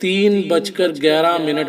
3:11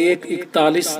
1:41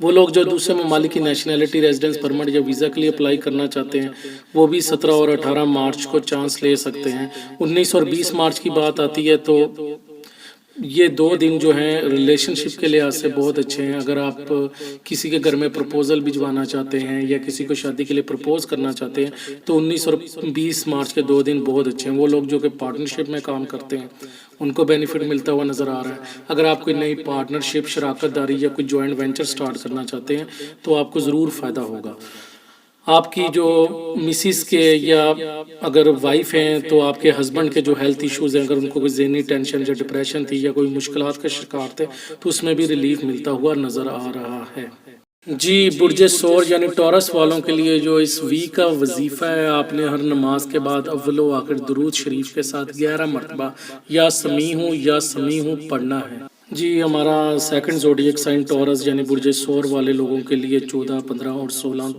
وہ لوگ جو دوسرے ممالک کی نیشنلٹی ریزیڈنس پرمٹ یا ویزا کے لیے اپلائی کرنا چاہتے ہیں وہ بھی 17 اور 18 مارچ کو چانس لے سکتے ہیں۔ 19 اور 20 مارچ کی بات آتی ہے تو یہ 2 دن جو ہیں ریلیشن شپ کے لحاظ سے بہت اچھے ہیں۔ اگر آپ کسی کے گھر میں پرپوزل بھجوانا چاہتے ہیں یا کسی کو شادی کے لیے پرپوز کرنا چاہتے ہیں تو 19 اور 20 مارچ کے 2 دن بہت اچھے ہیں۔ وہ لوگ جو کہ پارٹنرشپ میں کام کرتے ہیں ان کو بینیفٹ ملتا ہوا نظر آ رہا ہے۔ اگر آپ کوئی نئی پارٹنرشپ، شراکت داری یا کوئی جوائنٹ وینچر سٹارٹ کرنا چاہتے ہیں تو آپ کو ضرور فائدہ ہوگا۔ آپ کی جو مسز کے یا اگر وائف ہیں تو آپ کے ہسبینڈ کے جو ہیلتھ ایشوز ہیں، اگر ان کو کوئی ذہنی ٹینشن یا ڈپریشن تھی یا کوئی مشکلات کا شکار تھے تو اس میں بھی ریلیف ملتا ہوا نظر آ رہا ہے۔ جی، برج ثور یعنی ٹورس والوں کے لیے جو اس ویک کا وظیفہ ہے، آپ نے ہر نماز کے بعد اول و آخر درود شریف کے ساتھ 11 مرتبہ یا سمیع ہوں پڑھنا ہے۔ جی، ہمارا سیکنڈ زوڈیک سائن ٹورس یعنی برج ثور والے لوگوں کے لیے 14، 15 اور 16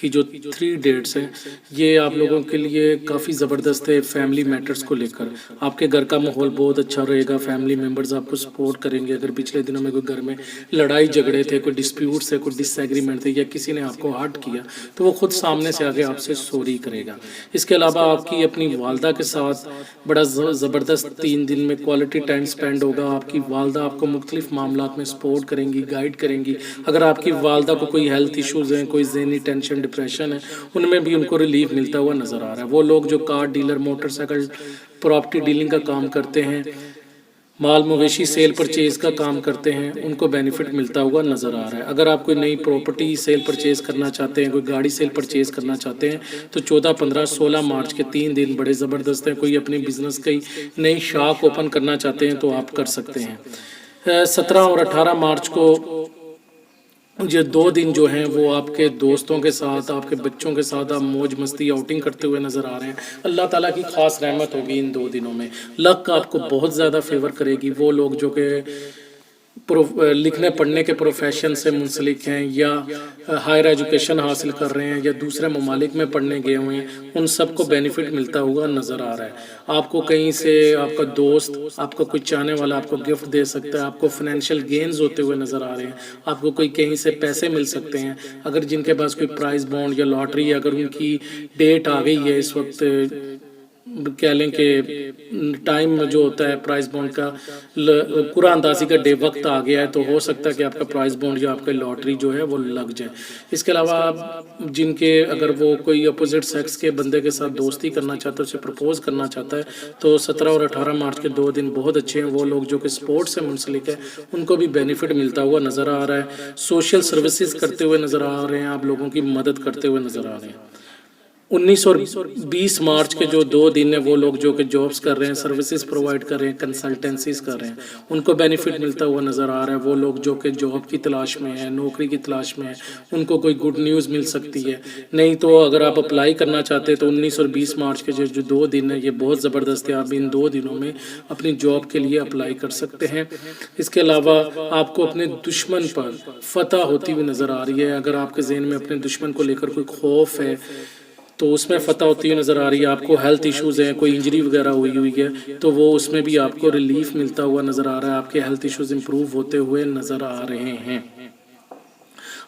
کی جو 3 ڈیٹس ہیں یہ آپ لوگوں کے لیے کافی زبردست ہے۔ فیملی میٹرز کو لے کر آپ کے گھر کا ماحول بہت اچھا رہے گا، فیملی ممبرز آپ کو سپورٹ کریں گے۔ اگر پچھلے دنوں میں کوئی گھر میں لڑائی جھگڑے تھے، کوئی ڈسپیوٹس ہے، کوئی ڈس ایگریمنٹ تھے یا کسی نے آپ کو ہرٹ کیا تو وہ خود سامنے سے آگے آپ سے سوری کرے گا۔ اس کے علاوہ آپ کی اپنی والدہ کے ساتھ بڑا زبردست 3 دن میں کوالٹی ٹائم سپینڈ ہوگا۔ آپ کی والدہ آپ کو مختلف معاملات میں سپورٹ کریں گی، گائیڈ کریں گی۔ اگر آپ کی والدہ کو کوئی ہیلتھ ایشوز ہیں، کوئی ذہنی ٹینشن، ڈپریشن ہے، ان میں بھی ان کو ریلیف ملتا ہوا نظر آ رہا ہے۔ وہ لوگ جو car dealer, motor cycle, property dealing کا کام کرتے ہیں، مال مویشی سیل پرچیز کا کام کرتے ہیں، ان کو بینیفٹ ملتا ہوا نظر آ رہا ہے۔ اگر آپ کوئی نئی پراپرٹی سیل پرچیز کرنا چاہتے ہیں، کوئی گاڑی سیل پرچیز کرنا چاہتے ہیں تو 14، 15، 16 مارچ کے 3 دن بڑے زبردست ہیں۔ کوئی اپنی بزنس کی نئی شاخ اوپن کرنا چاہتے ہیں تو آپ کر سکتے ہیں۔ 17 اور 18 مارچ کو یہ 2 دن جو ہیں وہ آپ کے دوستوں کے ساتھ، آپ کے بچوں کے ساتھ آپ موج مستی آؤٹنگ کرتے ہوئے نظر آ رہے ہیں۔ اللہ تعالیٰ کی خاص رحمت ہوگی ان 2 دنوں میں۔ لک آپ کو بہت زیادہ فیور کرے گی۔ وہ لوگ جو کہ لکھنے پڑھنے کے پروفیشن سے منسلک ہیں یا ہائر ایجوکیشن حاصل کر رہے ہیں یا دوسرے ممالک میں پڑھنے گئے ہوئے ہیں، ان سب کو بینیفٹ ملتا ہوا نظر آ رہا ہے۔ آپ کو کہیں سے آپ کا دوست، آپ کا کوئی چاہنے والا آپ کو گفٹ دے سکتا ہے، آپ کو فائنینشیل گینز ہوتے ہوئے نظر آ رہے ہیں، آپ کو کوئی کہیں سے پیسے مل سکتے ہیں۔ اگر جن کے پاس کوئی پرائز بانڈ یا لاٹری ہے، اگر ان کی ڈیٹ آ گئی ہے، اس وقت کہہ لیں کہ ٹائم جو ہوتا ہے پرائز بانڈ کا، قرعہ اندازی کا وقت آ گیا ہے تو ہو سکتا ہے کہ آپ کا پرائز بانڈ یا آپ کا لاٹری جو ہے وہ لگ جائے۔ اس کے علاوہ جن کے اگر وہ کوئی اپوزٹ سیکس کے بندے کے ساتھ دوستی کرنا چاہتا ہے، اسے پرپوز کرنا چاہتا ہے تو 17 اور 18 مارچ کے 2 دن بہت اچھے ہیں۔ وہ لوگ جو کہ سپورٹ سے منسلک ہے ان کو بھی بینیفٹ ملتا ہوا نظر آ رہا ہے۔ سوشل سروسز کرتے ہوئے نظر آ رہے ہیں، آپ لوگوں کی مدد کرتے ہوئے نظر آ رہے ہیں۔ 19 اور 20 مارچ کے جو 2 دن ہیں وہ لوگ جو کہ جابس کر رہے ہیں، سروسز پرووائڈ کر رہے ہیں، کنسلٹنسیز کر رہے ہیں، ان کو بینیفٹ ملتا ہوا نظر آ رہا ہے۔ وہ لوگ جو کہ جاب کی تلاش میں ہیں، نوکری کی تلاش میں ہیں، ان کو کوئی گڈ نیوز مل سکتی ہے۔ نہیں تو اگر آپ اپلائی کرنا چاہتے ہیں تو 19 اور 20 مارچ کے جو 2 دن ہیں یہ بہت زبردست ہے۔ آپ ان 2 دنوں میں اپنی جاب کے لیے اپلائی کر سکتے ہیں۔ اس کے علاوہ آپ کو اپنے دشمن پر فتح ہوتی ہوئی نظر آ رہی ہے۔ اگر آپ کے ذہن میں اپنے دشمن کو لے کر کوئی خوف ہے تو اس میں فتح ہوتی ہوئی نظر آ رہی ہے۔ آپ کو ہیلتھ ایشوز ہیں، کوئی انجری وغیرہ ہوئی ہے تو وہ اس میں بھی آپ کو ریلیف ملتا ہوا نظر آ رہا ہے۔ آپ کے ہیلتھ ایشوز امپروو ہوتے ہوئے نظر آ رہے ہیں۔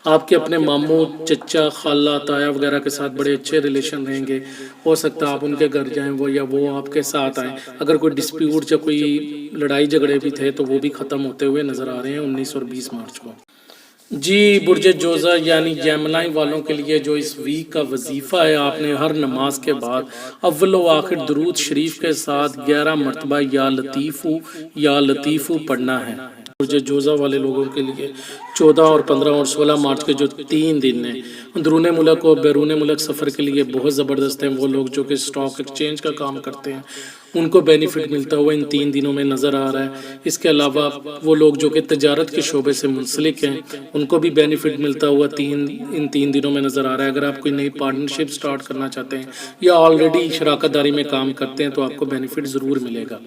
آپ کے اپنے ماموں، چچا، خالہ، تایا وغیرہ کے ساتھ بڑے اچھے ریلیشن رہیں گے۔ ہو سکتا ہے آپ ان کے گھر جائیں یا وہ آپ کے ساتھ آئیں۔ اگر کوئی ڈسپیوٹ یا کوئی لڑائی جھگڑے بھی تھے تو وہ بھی ختم ہوتے ہوئے نظر آ رہے ہیں 19 اور 20 مارچ کو۔ جی، برج جوزہ یعنی جیمنائی والوں کے لیے جو اس ویک کا وظیفہ ہے، آپ نے ہر نماز کے بعد اول و آخر درود شریف کے ساتھ 11 مرتبہ یا لطیفو پڑھنا ہے۔ برج جوزہ والے لوگوں کے لیے 14 اور 15 اور 16 مارچ کے جو 3 دن ہیں اندرون ملک اور بیرون ملک سفر کے لیے بہت زبردست ہیں۔ وہ لوگ جو کہ اسٹاک ایکسچینج کا کام کرتے ہیں ان کو بینیفٹ ملتا ہوا ان 3 دنوں میں نظر آ رہا ہے۔ اس کے علاوہ وہ لوگ جو کہ تجارت کے شعبے سے منسلک ہیں ان کو بھی بینیفٹ ملتا ہوا ان 3 دنوں میں نظر آ رہا ہے۔ اگر آپ کوئی نئی پارٹنرشپ سٹارٹ کرنا چاہتے ہیں یا آلریڈی شراکت داری میں کام کرتے ہیں تو آپ کو بینیفٹ ضرور ملے گا۔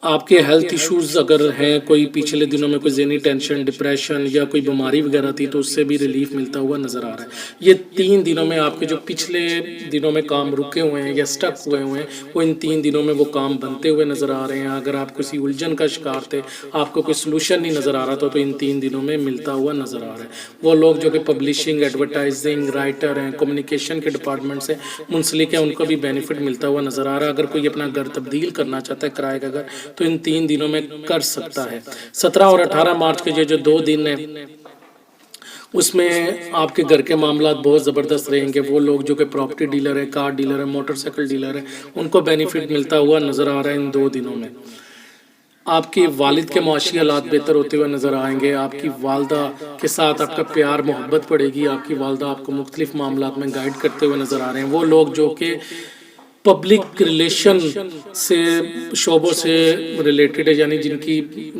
آپ کے ہیلتھ ایشوز اگر ہیں، کوئی پچھلے دنوں میں کوئی ذہنی ٹینشن، ڈپریشن یا کوئی بیماری وغیرہ تھی تو اس سے بھی ریلیف ملتا ہوا نظر آ رہا ہے۔ یہ 3 دنوں میں آپ کے جو پچھلے دنوں میں کام رکے ہوئے ہیں یا سٹک ہوئے ہوئے ہیں، وہ ان 3 دنوں میں وہ کام بنتے ہوئے نظر آ رہے ہیں۔ اگر آپ کسی الجھن کا شکار تھے، آپ کو کوئی سلوشن نہیں نظر آ رہا تھا، تو ان 3 دنوں میں ملتا ہوا نظر آ رہا ہے۔ وہ لوگ جو کہ پبلشنگ، ایڈورٹائزنگ، رائٹر ہیں، کمیونیکیشن کے ڈپارٹمنٹ سے منسلک ہیں، ان کو بھی بینیفٹ ملتا ہوا نظر آ رہا ہے۔ اگر کوئی اپنا گھر تبدیل کرنا چاہتا ہے، کرائے کا گھر، تو ان 3 دنوں میں کر سکتا ہے۔ 17 اور 18 مارچ کے جو 2 دن ہیں، اس میں آپ کے گھر کے معاملات بہت زبردست رہیں گے۔ وہ لوگ جو کہ پراپرٹی ڈیلر ہیں، کار ڈیلر ہیں، موٹر سائیکل ڈیلر ہیں، ان کو بینیفٹ ملتا ہوا نظر آ رہا ہے ان 2 دنوں میں۔ آپ کے والد کے معاشی حالات بہتر ہوتے ہوئے نظر آئیں گے۔ آپ کی والدہ کے ساتھ آپ کا پیار محبت بڑھے گی۔ آپ کی والدہ آپ کو مختلف معاملات میں گائیڈ کرتے ہوئے نظر آ رہے ہیں۔ وہ لوگ جو کہ پبلک ریلیشن سے شعبوں سے ریلیٹڈ ہے، یعنی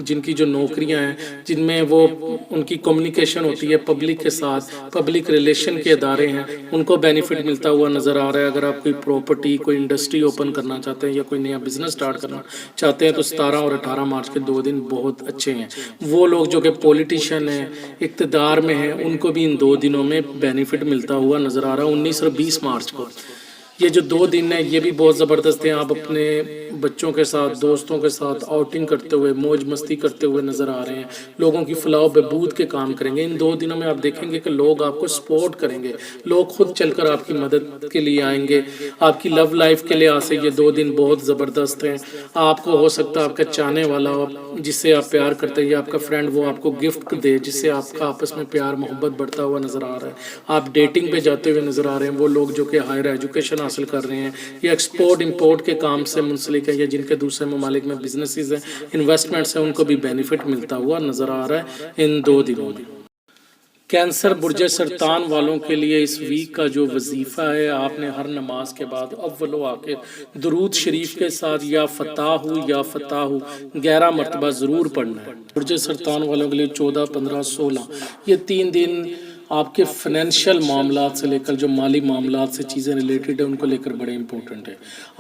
جن کی جو نوکریاں ہیں، جن میں وہ ان کی کمیونیکیشن ہوتی ہے پبلک کے ساتھ، پبلک ریلیشن کے ادارے ہیں، ان کو بینیفٹ ملتا ہوا نظر آ رہا ہے۔ اگر آپ کوئی پراپرٹی، کوئی انڈسٹری اوپن کرنا چاہتے ہیں یا کوئی نیا بزنس سٹارٹ کرنا چاہتے ہیں، تو 17 اور 18 مارچ کے 2 دن بہت اچھے ہیں۔ وہ لوگ جو کہ پولیٹیشین ہیں، اقتدار میں ہیں، ان کو بھی ان 2 دنوں میں بینیفٹ ملتا ہوا نظر آ رہا ہے۔ 19 اور 20 مارچ کو یہ جو 2 دن ہیں، یہ بھی بہت زبردست ہیں۔ آپ اپنے بچوں کے ساتھ، دوستوں کے ساتھ آؤٹنگ کرتے ہوئے، موج مستی کرتے ہوئے نظر آ رہے ہیں۔ لوگوں کی فلاح و بہبود کے کام کریں گے۔ ان 2 دنوں میں آپ دیکھیں گے کہ لوگ آپ کو سپورٹ کریں گے، لوگ خود چل کر آپ کی مدد کے لیے آئیں گے۔ آپ کی لو لائف کے لحاظ سے یہ 2 دن بہت زبردست ہیں۔ آپ کو ہو سکتا ہے آپ کا چاہنے والا، جس سے آپ پیار کرتے ہیں، یا آپ کا فرینڈ، وہ آپ کو گفٹ دے، جس سے آپ کا آپس میں پیار محبت بڑھتا ہوا نظر آ رہا ہے۔ آپ ڈیٹنگ پہ جاتے ہوئے نظر آ رہے ہیں۔ وہ لوگ جو کہ ہائر ایجوکیشن حاصل کر رہے ہیں یا ایکسپورٹ امپورٹ کے کام سے منسلک ہے، یا جن کے دوسرے ممالک میں بزنسز ہیں، انویسٹمنٹس ہیں، ان کو بھی بینیفٹ ملتا ہوا نظر آ رہا ہے ان 2 دنوں میں۔ کینسر، برج سرطان والوں کے لیے اس ویک کا جو وظیفہ ہے، آپ نے ہر نماز کے بعد اول و آخر درود شریف کے ساتھ یا فتح 11 مرتبہ ضرور پڑھنا ہے۔ برج سرطان والوں کے لیے 14، 15، 16 یہ 3 دن آپ کے فائنینشیل معاملات سے لے کر جو مالی معاملات سے چیزیں ریلیٹڈ ہیں، ان کو لے کر بڑے امپورٹنٹ ہے۔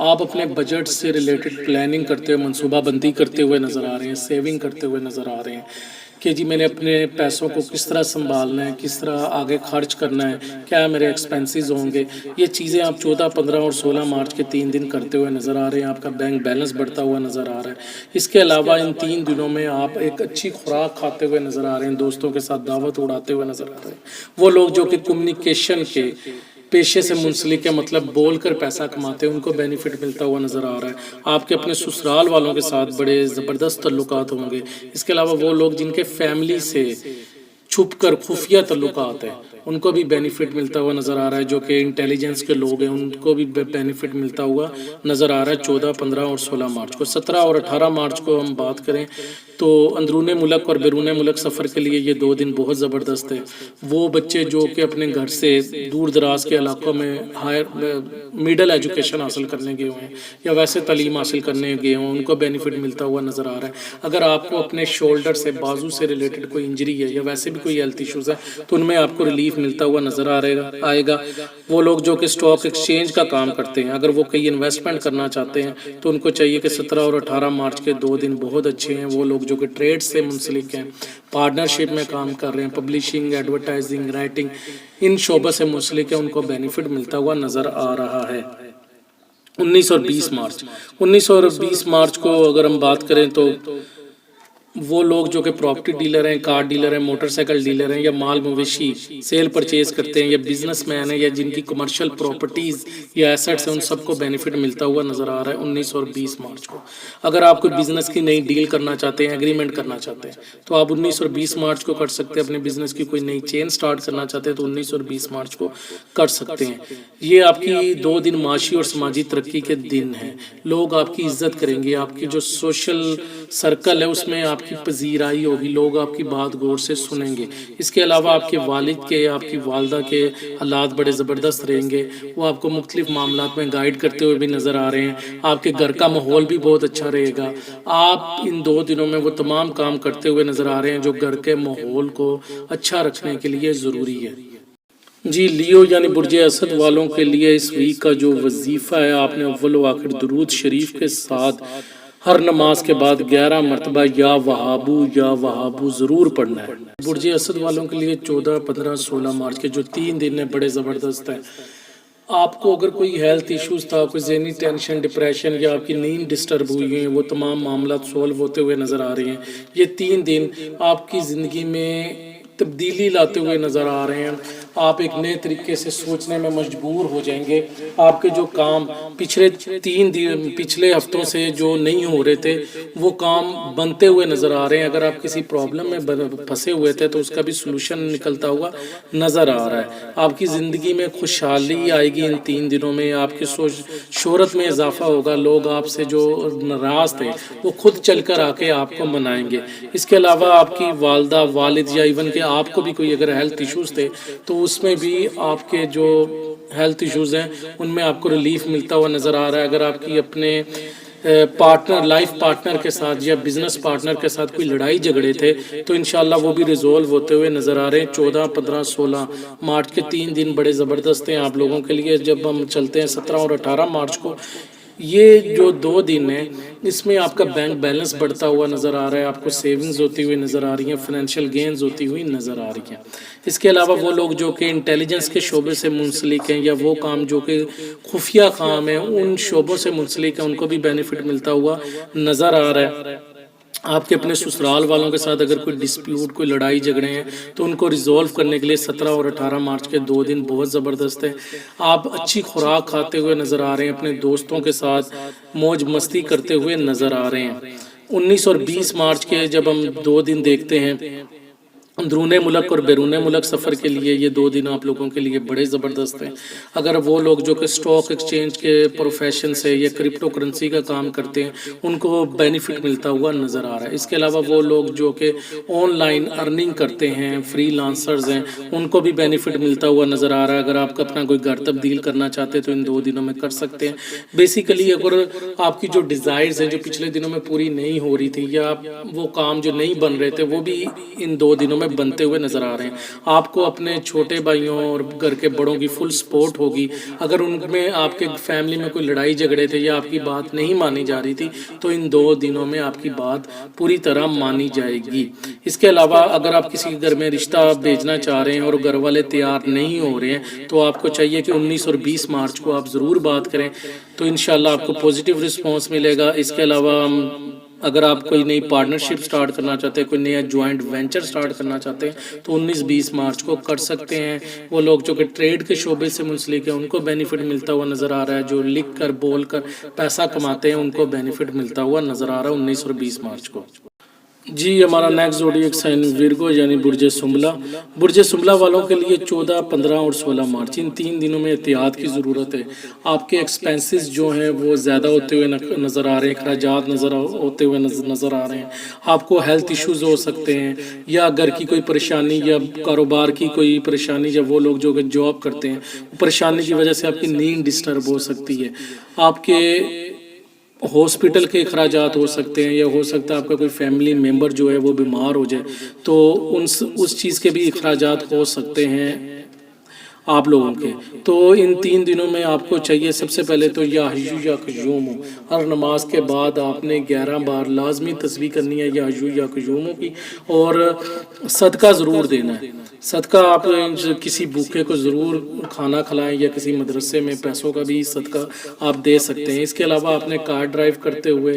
آپ اپنے بجٹ سے ریلیٹڈ پلاننگ کرتے ہوئے، منصوبہ بندی کرتے ہوئے نظر آ رہے ہیں، سیونگ کرتے ہوئے نظر آ رہے ہیں کہ جی میں نے اپنے پیسوں کو کس طرح سنبھالنا ہے، کس طرح آگے خرچ کرنا ہے، کیا میرے ایکسپینسز ہوں گے۔ یہ چیزیں آپ 14، 15 اور 16 مارچ کے 3 دن کرتے ہوئے نظر آ رہے ہیں۔ آپ کا بینک بیلنس بڑھتا ہوا نظر آ رہا ہے۔ اس کے علاوہ ان 3 دنوں میں آپ ایک اچھی خوراک کھاتے ہوئے نظر آ رہے ہیں، دوستوں کے ساتھ دعوت اڑاتے ہوئے نظر آ رہے ہیں۔ وہ لوگ جو کہ کمیونیکیشن کے پیشے سے منسلک ہے، مطلب بول کر پیسہ کماتے ہیں، ان کو بینیفٹ ملتا ہوا نظر آ رہا ہے۔ آپ کے اپنے سسرال والوں کے ساتھ بڑے زبردست تعلقات ہوں گے۔ اس کے علاوہ وہ لوگ جن کے فیملی سے چھپ کر خفیہ تعلقات ہیں، ان کو بھی بینیفٹ ملتا ہوا نظر آ رہا ہے۔ جو کہ انٹیلیجنس کے لوگ ہیں، ان کو بھی بینیفٹ ملتا ہوا نظر آ رہا ہے 14، 15 اور 16 مارچ کو۔ 17 اور 18 مارچ کو ہم بات کریں تو اندرون ملک اور بیرون ملک سفر کے لیے یہ 2 دن بہت زبردست ہے۔ وہ بچے جو کہ اپنے گھر سے دور دراز کے علاقوں میں ہائر میڈل ایجوکیشن حاصل کرنے گئے ہوئے ہیں یا ویسے تعلیم حاصل کرنے گئے ہوں، ان کو بینیفٹ ملتا ہوا نظر آ رہا ہے۔ اگر آپ کو اپنے شولڈر سے، بازو سے ریلیٹڈ کوئی انجری ہے یا ویسے بھی کوئی ہیلتھ ایشوز ہے، تو ان میں آپ کو ریلیف ملتا ہوا نظر آئے گا۔ وہ لوگ جو کہ اسٹاک ایکسچینج کا کام کرتے ہیں، اگر وہ کئی انویسٹمنٹ کرنا چاہتے ہیں تو ان کو چاہیے کہ 17 اور 18 مارچ کے 2 دن بہت اچھے ہیں۔ وہ لوگ جو کہ ٹریڈ سے منسلک ہیں، پارٹنرشپ میں کام کر رہے ہیں، پبلشنگ، ایڈورٹائزنگ، رائٹنگ، ان شعبوں سے منسلک ہیں، ان کو بینیفٹ ملتا ہوا نظر آ رہا ہے۔ 19 اور 20 مارچ 19 اور 20 مارچ کو اگر ہم بات کریں تو وہ لوگ جو کہ پراپرٹی ڈیلر ہیں، کار ڈیلر ہیں، موٹر سائیکل ڈیلر ہیں، یا مال مویشی سیل پرچیز کرتے ہیں، یا بزنس مین ہیں، یا جن کی کمرشل پراپرٹیز یا ایسٹس ہیں، ان سب کو بینیفٹ ملتا ہوا نظر آ رہا ہے 19 اور 20 مارچ کو۔ اگر آپ کوئی بزنس کی نئی ڈیل کرنا چاہتے ہیں، ایگریمنٹ کرنا چاہتے ہیں، تو آپ 19 اور 20 مارچ کو کر سکتے ہیں۔ اپنے بزنس کی کوئی نئی چین سٹارٹ کرنا چاہتے ہیں تو 19 اور 20 مارچ کو کر سکتے ہیں۔ یہ آپ کی 2 دن معاشی اور سماجی ترقی کے دن ہیں۔ لوگ آپ کی عزت کریں گے، آپ کی جو سوشل سرکل ہے اس میں آپ کی پذیرائی ہوگی، لوگ آپ کی بات غور سے سنیں گے۔ اس کے علاوہ آپ کے والد کے، آپ کی والدہ کے حالات بڑے زبردست رہیں گے، وہ آپ کو مختلف معاملات میں گائیڈ کرتے ہوئے بھی نظر آ رہے ہیں۔ آپ کے گھر کا ماحول بھی بہت اچھا رہے گا۔ آپ ان 2 دنوں میں وہ تمام کام کرتے ہوئے نظر آ رہے ہیں جو گھر کے ماحول کو اچھا رکھنے کے لیے ضروری ہے۔ جی لیو یعنی برج اسد والوں کے لیے اس ویک کا جو وظیفہ ہے، آپ نے اول و آخر درود شریف کے ساتھ ہر نماز کے بعد 11 مرتبہ یا وہابو ضرور پڑھنا ہے۔ برج اسد والوں کے لیے 14، 15، 16 مارچ کے جو 3 دن ہیں بڑے زبردست ہیں۔ آپ کو اگر کوئی ہیلتھ ایشوز تھا، کوئی ذہنی ٹینشن، ڈپریشن یا آپ کی نیند ڈسٹرب ہوئی ہیں، وہ تمام معاملات سولو ہوتے ہوئے نظر آ رہے ہیں۔ یہ 3 دن آپ کی زندگی میں تبدیلی لاتے ہوئے نظر آ رہے ہیں۔ آپ ایک نئے طریقے سے سوچنے میں مجبور ہو جائیں گے۔ آپ کے جو کام پچھلے ہفتوں سے جو نہیں ہو رہے تھے وہ کام بنتے ہوئے نظر آ رہے ہیں۔ اگر آپ کسی پرابلم میں پھنسے ہوئے تھے تو اس کا بھی سلوشن نکلتا ہوا نظر آ رہا ہے۔ آپ کی زندگی میں خوشحالی آئے گی ان 3 دنوں میں۔ آپ کی شہرت میں اضافہ ہوگا۔ لوگ آپ سے جو ناراض تھے وہ خود چل کر آ کے آپ کو منائیں گے۔ اس کے علاوہ آپ کی والدہ، والد یا ایون کہ آپ کو بھی کوئی اگر ہیلتھ ایشوز تھے تو اس میں بھی آپ کے جو ہیلتھ ایشوز ہیں ان میں آپ کو ریلیف ملتا ہوا نظر آ رہا ہے۔ اگر آپ کی اپنے لائف پارٹنر کے ساتھ یا بزنس پارٹنر کے ساتھ کوئی لڑائی جھگڑے تھے تو انشاءاللہ وہ بھی ریزولو ہوتے ہوئے نظر آ رہے ہیں۔ 14، 15، 16 مارچ کے 3 دن بڑے زبردست ہیں آپ لوگوں کے لیے۔ جب ہم چلتے ہیں 17 اور 18 مارچ کو، یہ جو 2 دن ہیں اس میں آپ کا بینک بیلنس بڑھتا ہوا نظر آ رہا ہے، آپ کو سیونگز ہوتی ہوئی نظر آ رہی ہیں، فائنینشیل گینز ہوتی ہوئی نظر آ رہی ہیں۔ اس کے علاوہ وہ لوگ جو کہ انٹیلیجنس کے شعبے سے منسلک ہیں یا وہ کام جو کہ خفیہ کام ہیں ان شعبوں سے منسلک ہیں، ان کو بھی بینیفٹ ملتا ہوا نظر آ رہا ہے۔ آپ کے اپنے سسرال والوں کے ساتھ اگر کوئی ڈسپیوٹ، کوئی لڑائی جھگڑے ہیں تو ان کو ریزولو کرنے کے لیے 17 اور 18 مارچ کے 2 دن بہت زبردست ہیں۔ آپ اچھی خوراک کھاتے ہوئے نظر آ رہے ہیں، اپنے دوستوں کے ساتھ موج مستی کرتے ہوئے نظر آ رہے ہیں۔ 19 اور 20 مارچ کے جب ہم 2 دن دیکھتے ہیں اندرون ملک اور بیرون ملک سفر کے لیے، یہ 2 دن آپ لوگوں کے لیے بڑے زبردست ہیں۔ اگر وہ لوگ جو کہ سٹاک ایکسچینج کے پروفیشن سے یا کرپٹو کرنسی کا کام کرتے ہیں ان کو بینیفٹ ملتا ہوا نظر آ رہا ہے۔ اس کے علاوہ وہ لوگ جو کہ آن لائن ارننگ کرتے ہیں، فری لانسرز ہیں، ان کو بھی بینیفٹ ملتا ہوا نظر آ رہا ہے۔ اگر آپ کا اپنا کوئی گھر تبدیل کرنا چاہتے ہیں تو ان 2 دنوں میں کر سکتے ہیں۔ بیسیکلی اگر آپ کی جو ڈیزائرز ہیں جو پچھلے دنوں میں پوری نہیں ہو رہی تھی یا وہ کام جو نہیں بن رہے تھے وہ بھی ان 2 دنوں میں بنتے ہوئے نظر آ رہے ہیں۔ آپ کو اپنے چھوٹے بھائیوں اور گھر کے بڑوں کی فل سپورٹ ہوگی۔ اگر ان میں آپ کے فیملی میں کوئی لڑائی جھگڑے تھے یا آپ کی بات نہیں مانی جا رہی تھی تو ان 2 دنوں میں آپ کی بات پوری طرح مانی جائے گی۔ اس کے علاوہ اگر آپ کسی گھر میں رشتہ بھیجنا چاہ رہے ہیں اور گھر والے تیار نہیں ہو رہے ہیں تو آپ کو چاہیے کہ 19 اور 20 مارچ کو آپ ضرور بات کریں تو انشاءاللہ آپ کو پوزیٹیو رسپانس ملے گا۔ اس کے علاوہ اگر آپ کوئی نئی پارٹنرشپ سٹارٹ کرنا چاہتے ہیں، کوئی نیا جوائنٹ وینچر سٹارٹ کرنا چاہتے ہیں تو 19-20 مارچ کو کر سکتے ہیں۔ وہ لوگ جو کہ ٹریڈ کے شعبے سے منسلک ہیں ان کو بینیفٹ ملتا ہوا نظر آ رہا ہے۔ جو لکھ کر بول کر پیسہ کماتے ہیں ان کو بینیفٹ ملتا ہوا نظر آ رہا ہے 19 اور 20 مارچ کو۔ جی ہمارا نیکسٹ زوڈیک سائن ویرگو یعنی برج سنبلا۔ برج سنبلا والوں کے لیے 14، 15 اور 16 مارچ ان 3 دنوں میں احتیاط کی ضرورت ہے۔ آپ کے ایکسپینسز جو ہیں وہ زیادہ ہوتے ہوئے نظر آ رہے ہیں، اخراجات ہوتے ہوئے نظر آ رہے ہیں۔ آپ کو ہیلتھ ایشوز ہو سکتے ہیں یا گھر کی کوئی پریشانی یا کاروبار کی کوئی پریشانی، یا وہ لوگ جو کہ جاب کرتے ہیں پریشانی کی وجہ سے آپ کی نیند ڈسٹرب ہو سکتی ہے۔ آپ کے ہاسپٹل کے اخراجات ہو سکتے ہیں یا ہو سکتا ہے آپ کا کوئی فیملی ممبر جو ہے وہ بیمار ہو جائے تو اس چیز کے بھی اخراجات ہو سکتے ہیں آپ لوگوں کے۔ تو ان 3 دنوں میں آپ کو چاہیے سب سے پہلے تو یا حیو یا قیوم، ہر نماز کے بعد آپ نے 11 بار لازمی تسبیح کرنی ہے یا حیو یا قیوم کی، اور صدقہ ضرور دینا ہے۔ صدقہ آپ کسی بھوکے کو ضرور کھانا کھلائیں یا کسی مدرسے میں پیسوں کا بھی صدقہ آپ دے سکتے ہیں۔ اس کے علاوہ آپ نے کار ڈرائیو کرتے ہوئے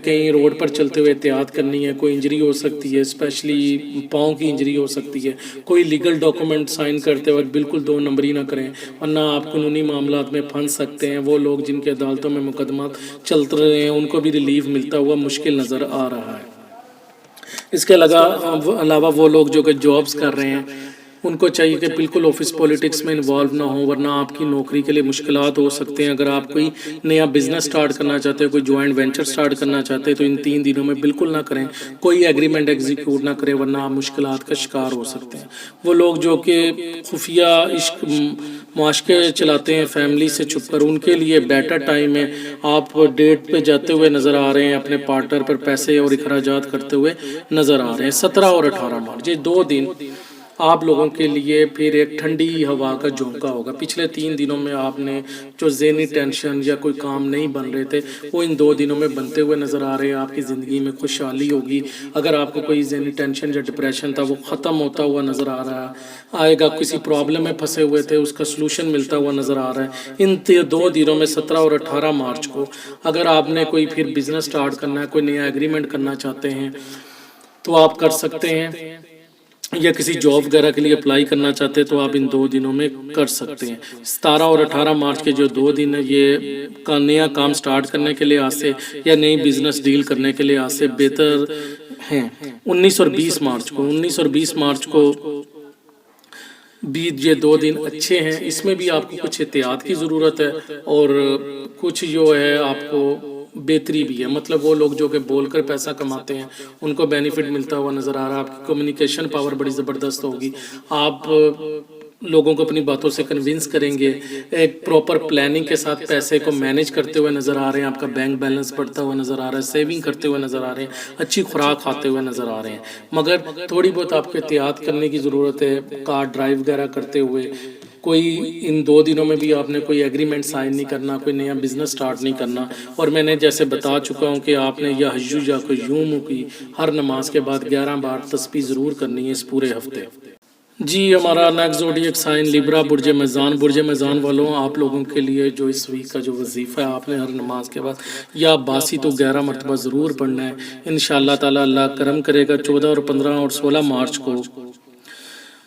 کہیں روڈ پر چلتے ہوئے احتیاط کرنی ہے۔ کوئی انجری ہو سکتی ہے، اسپیشلی پاؤں کی انجری ہو سکتی ہے۔ کوئی لیگل ڈاکومنٹ سائن کرتے وقت بالکل 2 نمبری نہ کریں ورنہ آپ قانونی معاملات میں پھنس سکتے ہیں۔ وہ لوگ جن کے عدالتوں میں مقدمات چل رہے ہیں ان کو بھی ریلیف ملتا ہوا مشکل نظر آ رہا ہے۔ اس کے علاوہ وہ لوگ جو کہ جابز کر رہے ہیں ان کو چاہیے کہ بالکل آفس پولیٹکس میں انوالو نہ ہو ورنہ آپ کی نوکری کے لیے مشکلات ہو سکتے ہیں۔ اگر آپ کوئی نیا بزنس سٹارٹ کرنا چاہتے ہیں، کوئی جوائنٹ وینچر سٹارٹ کرنا چاہتے ہیں تو ان 3 دنوں میں بالکل نہ کریں، کوئی ایگریمنٹ ایگزیکیوٹ نہ کریں ورنہ آپ مشکلات کا شکار ہو سکتے ہیں۔ وہ لوگ جو کہ خفیہ عشق معاشقے چلاتے ہیں فیملی سے چھپ کر، ان کے لیے بیٹر ٹائم ہے۔ آپ ڈیٹ پہ جاتے ہوئے نظر آ رہے ہیں، اپنے پارٹنر پر پیسے اور اخراجات کرتے ہوئے نظر آ رہے ہیں۔ 17 اور 18 مارچ یہ 2 دن آپ لوگوں کے لیے پھر ایک ٹھنڈی ہوا کا جھونکا ہوگا۔ پچھلے 3 دنوں میں آپ نے جو ذہنی ٹینشن یا کوئی کام نہیں بن رہے تھے وہ ان 2 دنوں میں بنتے ہوئے نظر آ رہے ہیں۔ آپ کی زندگی میں خوشحالی ہوگی۔ اگر آپ کو کوئی ذہنی ٹینشن یا ڈپریشن تھا وہ ختم ہوتا ہوا نظر آ رہا آئے گا، کسی پرابلم میں پھنسے ہوئے تھے اس کا سلوشن ملتا ہوا نظر آ رہا ہے۔ ان 2 دنوں میں 17 اور 18 مارچ کو اگر آپ نے کوئی پھر بزنس سٹارٹ کرنا ہے، کوئی نیا ایگریمنٹ کرنا چاہتے ہیں تو آپ کر سکتے ہیں، یا کسی جاب وغیرہ کے لیے اپلائی کرنا چاہتے ہیں تو آپ ان 2 دنوں میں کر سکتے ہیں۔ 17 اور 18 مارچ کے جو 2 دن ہیں یہ نیا کام سٹارٹ کرنے کے لیے آج سے یا نئی بزنس ڈیل کرنے کے لیے آج سے بہتر ہیں۔ 19 اور 20 مارچ کو بھی یہ 2 دن اچھے ہیں۔ اس میں بھی آپ کو کچھ احتیاط کی ضرورت ہے اور کچھ جو ہے آپ کو بہتری بھی ہے۔ مطلب وہ لوگ جو کہ بول کر پیسہ کماتے ہیں ان کو بینیفٹ ملتا ہوا نظر آ رہا ہے۔ آپ کی کمیونیکیشن پاور بڑی زبردست ہوگی، آپ لوگوں کو اپنی باتوں سے کنونس کریں گے، ایک پراپر پلاننگ کے ساتھ پیسے کو مینیج کرتے ہوئے نظر آ رہے ہیں، آپ کا بینک بیلنس بڑھتا ہوا نظر آ رہا ہے، سیونگ کرتے ہوئے نظر آ رہے ہیں، اچھی خوراک کھاتے ہوئے نظر آ رہے ہیں۔ مگر تھوڑی بہت آپ کو احتیاط کرنے کی ضرورت ہے، کار ڈرائیو وغیرہ کرتے ہوئے۔ کوئی ان 2 دنوں میں بھی آپ نے کوئی ایگریمنٹ سائن نہیں کرنا، کوئی نیا بزنس سٹارٹ نہیں کرنا۔ اور میں نے جیسے بتا چکا ہوں کہ آپ نے یا حیو یا قیوم کی ہر نماز کے بعد 11 بار تسبیح ضرور کرنی ہے اس پورے ہفتے۔ جی ہمارا نیکسٹ زوڈیک سائن لیبرا برج میزان والوں، آپ لوگوں کے لیے جو اس ویک کا جو وظیفہ ہے آپ نے ہر نماز کے بعد یا باسی تو 11 مرتبہ ضرور پڑھنا ہے۔ انشاءاللہ تعالی اللہ کرم کرے گا۔ 14 اور 15 اور 16 مارچ کو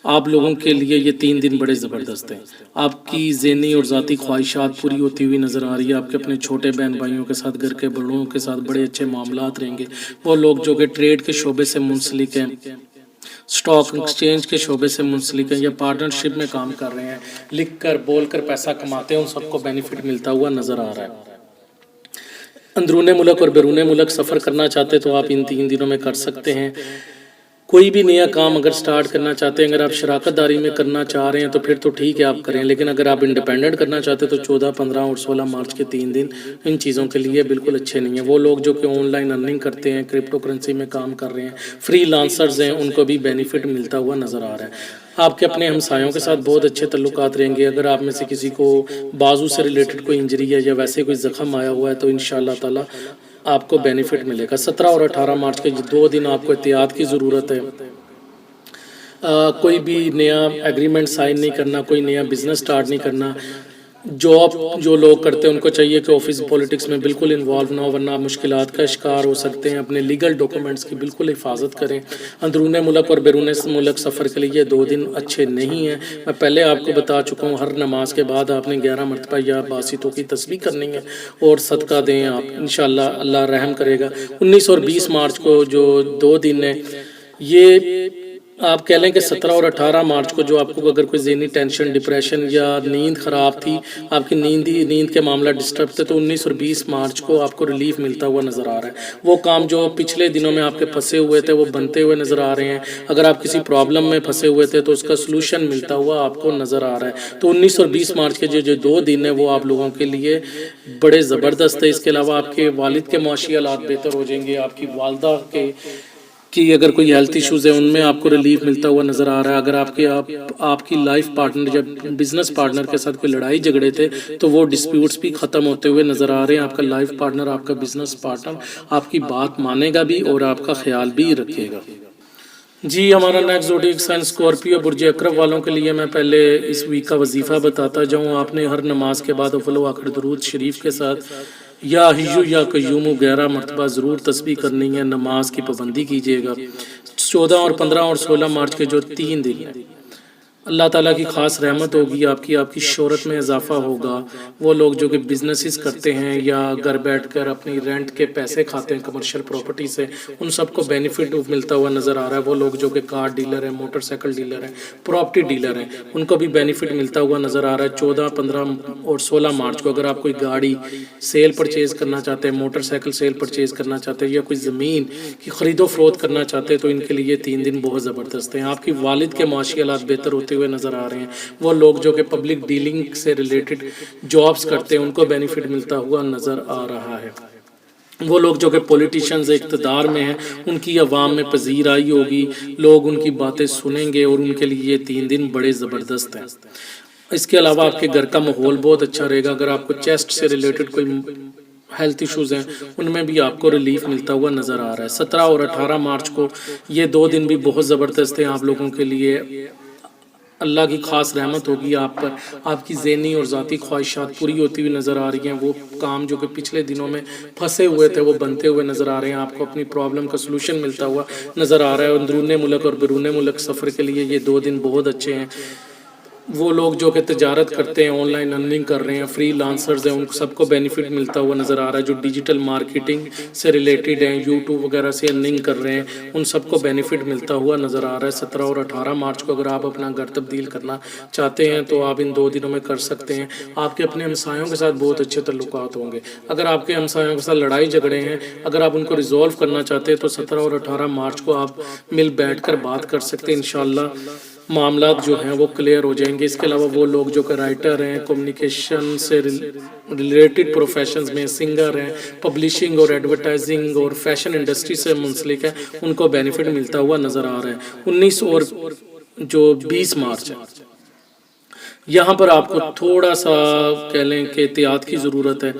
آپ لوگوں کے لیے یہ 3 دن بڑے زبردست ہیں۔ آپ کی ذہنی اور ذاتی خواہشات پوری ہوتی ہوئی نظر آ رہی ہے۔ آپ کے اپنے چھوٹے بہن بھائیوں کے ساتھ، گھر کے بڑوں کے ساتھ بڑے اچھے معاملات رہیں گے۔ وہ لوگ جو کہ ٹریڈ کے شعبے سے منسلک ہیں، سٹاک ایکسچینج کے شعبے سے منسلک ہیں یا پارٹنرشپ میں کام کر رہے ہیں، لکھ کر بول کر پیسہ کماتے ہیں، ان سب کو بینیفٹ ملتا ہوا نظر آ رہا ہے۔ اندرون ملک اور بیرون ملک سفر کرنا چاہتے تو آپ ان 3 دنوں میں کر سکتے ہیں۔ کوئی بھی نیا کام اگر سٹارٹ کرنا چاہتے ہیں، اگر آپ شراکت داری میں کرنا چاہ رہے ہیں تو پھر تو ٹھیک ہے آپ کریں، لیکن اگر آپ انڈیپینڈنٹ کرنا چاہتے ہیں تو 14، 15 اور 16 مارچ کے 3 دن ان چیزوں کے لیے بالکل اچھے نہیں ہیں۔ وہ لوگ جو کہ آن لائن ارننگ کرتے ہیں، کرپٹو کرنسی میں کام کر رہے ہیں، فری لانسرز ہیں، ان کو بھی بینیفٹ ملتا ہوا نظر آ رہا ہے۔ آپ کے اپنے ہمسایوں کے ساتھ بہت اچھے تعلقات رہیں گے۔ اگر آپ میں سے کسی کو بازو سے ریلیٹڈ کوئی انجری ہے یا ویسے کوئی زخم آیا ہوا ہے تو انشاءاللہ تعالی آپ کو بینیفٹ ملے گا۔ 17 اور 18 مارچ کے 2 دن آپ کو احتیاط کی ضرورت ہے۔ کوئی بھی نیا ایگریمنٹ سائن نہیں کرنا، کوئی نیا بزنس سٹارٹ نہیں کرنا۔ جاب جو لوگ کرتے ہیں ان کو چاہیے کہ آفس پولیٹکس میں بالکل انوالو نہ ہو، ورنہ آپ مشکلات کا شکار ہو سکتے ہیں۔ اپنے لیگل ڈاکومنٹس کی بالکل حفاظت کریں۔ اندرون ملک اور بیرون ملک سفر کے لیے 2 دن اچھے نہیں ہیں۔ میں پہلے آپ کو بتا چکا ہوں، ہر نماز کے بعد آپ نے 11 مرتبہ یا باسطوں کی تسبیح کرنی ہے اور صدقہ دیں آپ، انشاءاللہ اللہ رحم کرے گا۔ 19 اور 20 مارچ کو جو 2 دن ہیں، یہ آپ کہہ لیں کہ 17 اور 18 مارچ کو جو آپ کو اگر کوئی ذہنی ٹینشن، ڈپریشن یا نیند خراب تھی، آپ کی نیند کے معاملہ ڈسٹرب تھے، تو 19 اور 20 مارچ کو آپ کو ریلیف ملتا ہوا نظر آ رہا ہے۔ وہ کام جو پچھلے دنوں میں آپ کے پھنسے ہوئے تھے وہ بنتے ہوئے نظر آ رہے ہیں۔ اگر آپ کسی پرابلم میں پھنسے ہوئے تھے تو اس کا سلوشن ملتا ہوا آپ کو نظر آ رہا ہے۔ تو 19 اور 20 مارچ کے جو 2 دن ہیں وہ آپ لوگوں کے لیے بڑے زبردست ہے۔ اس کے علاوہ آپ کے والد کے معاشی حالات بہتر ہو جائیں گے، آپ کی والدہ کی اگر کوئی ہیلتھ ایشوز ہیں ان میں آپ کو ریلیف ملتا ہوا نظر آ رہا ہے۔ اگر آپ کی لائف پارٹنر یا بزنس پارٹنر کے ساتھ کوئی لڑائی جھگڑے تھے تو وہ ڈسپیوٹس بھی ختم ہوتے ہوئے نظر آ رہے ہیں۔ آپ کا لائف پارٹنر، آپ کا بزنس پارٹنر آپ کی بات مانے گا بھی اور آپ کا خیال بھی رکھے گا۔ جی ہمارا نیکسٹ زوڈیک سائن اسکارپیو برج اقرب والوں کے لیے میں پہلے اس ویک کا وظیفہ بتاتا جاؤں۔ آپ نے ہر نماز کے بعد افضل و آخر درود شریف کے ساتھ یا حیو یا قیوم 11 مرتبہ ضرور تسبیح کرنی ہے، نماز کی پابندی کیجیے گا۔ 14 اور 15 اور 16 مارچ کے جو 3 دن ہیں، اللہ تعالیٰ کی خاص رحمت ہوگی، آپ کی شہرت میں اضافہ ہوگا۔ وہ لوگ جو کہ بزنسز کرتے ہیں یا گھر بیٹھ کر اپنی رینٹ کے پیسے کھاتے ہیں کمرشل پراپرٹی سے، ان سب کو بینیفٹ ملتا ہوا نظر آ رہا ہے۔ وہ لوگ جو کہ کار ڈیلر ہیں، موٹر سائیکل ڈیلر ہیں، پراپرٹی ڈیلر ہیں، ان کو بھی بینیفٹ ملتا ہوا نظر آ رہا ہے۔ 14، 15 اور 16 مارچ کو اگر آپ کوئی گاڑی سیل پرچیز کرنا چاہتے ہیں، موٹر سائیکل سیل پرچیز کرنا چاہتے ہیں یا کوئی زمین کی خرید و فروخت کرنا چاہتے ہیں تو ان کے لیے 3 دن بہت زبردست ہیں۔ آپ کی والد کے معاشی حالات بہتر ہوتے ہوئے نظر آ رہے ہیں۔ وہ لوگ جو کہ پبلک ڈیلنگ سے ریلیٹڈ جابز کرتے ہیں ان کو بینیفٹ ملتا ہوا نظر آ رہا ہے۔ وہ لوگ جو کہ پولیٹیشنز اقتدار میں ہیں ان کی عوام میں پذیرائی ہوگی، لوگ ان کی باتیں سنیں گے اور ان کے لیے یہ 3 دن بڑے زبردست ہیں۔ اس کے علاوہ آپ کے گھر کا ماحول بہت اچھا رہے گا۔ اگر آپ کو چیسٹ سے ریلیٹڈ کوئی ہیلتھ ایشوز ہیں ان میں بھی آپ کو ریلیف ملتا ہوا نظر آ رہا ہے۔ 17 اور 18 مارچ کو یہ 2 دن بھی بہت زبردست ہیں آپ لوگوں کے لیے۔ اللہ کی خاص رحمت ہوگی آپ پر، آپ کی ذہنی اور ذاتی خواہشات پوری ہوتی ہوئی نظر آ رہی ہیں۔ وہ کام جو کہ پچھلے دنوں میں پھنسے ہوئے تھے وہ بنتے ہوئے نظر آ رہے ہیں۔ آپ کو اپنی پرابلم کا سلوشن ملتا ہوا نظر آ رہا ہے۔ اندرون ملک اور بیرون ملک سفر کے لیے یہ 2 دن بہت اچھے ہیں۔ وہ لوگ جو کہ تجارت کرتے ہیں، آن لائن ارننگ کر رہے ہیں، فری لانسرز ہیں، ان سب کو بینیفٹ ملتا ہوا نظر آ رہا ہے۔ جو ڈیجیٹل مارکیٹنگ سے ریلیٹڈ ہیں، یوٹیوب وغیرہ سے ارننگ کر رہے ہیں، ان سب کو بینیفٹ ملتا ہوا نظر آ رہا ہے۔ 17 اور 18 مارچ کو اگر آپ اپنا گھر تبدیل کرنا چاہتے ہیں تو آپ ان 2 دنوں میں کر سکتے ہیں۔ آپ کے اپنے ہمسایوں کے ساتھ بہت اچھے تعلقات ہوں گے۔ اگر آپ کے ہمسایوں کے ساتھ لڑائی جھگڑے ہیں، اگر آپ ان کو ریزولو کرنا چاہتے ہیں تو 17 اور 18 مارچ کو آپ مل بیٹھ کر بات کر سکتے ہیں۔ انشاءاللہ معاملات جو ہیں وہ کلیئر ہو جائیں گے۔ اس کے علاوہ وہ لوگ جو کہ رائٹر ہیں، کمیونیکیشن سے ریلیٹڈ پروفیشنز میں سنگر ہیں، پبلشنگ اور ایڈورٹائزنگ اور فیشن انڈسٹری سے منسلک ہیں، ان کو بینیفٹ ملتا ہوا نظر آ رہا ہے۔ 19 اور جو 20 مارچ ہے، یہاں پر آپ کو تھوڑا سا کہہ لیں کہ احتیاط کی ضرورت ہے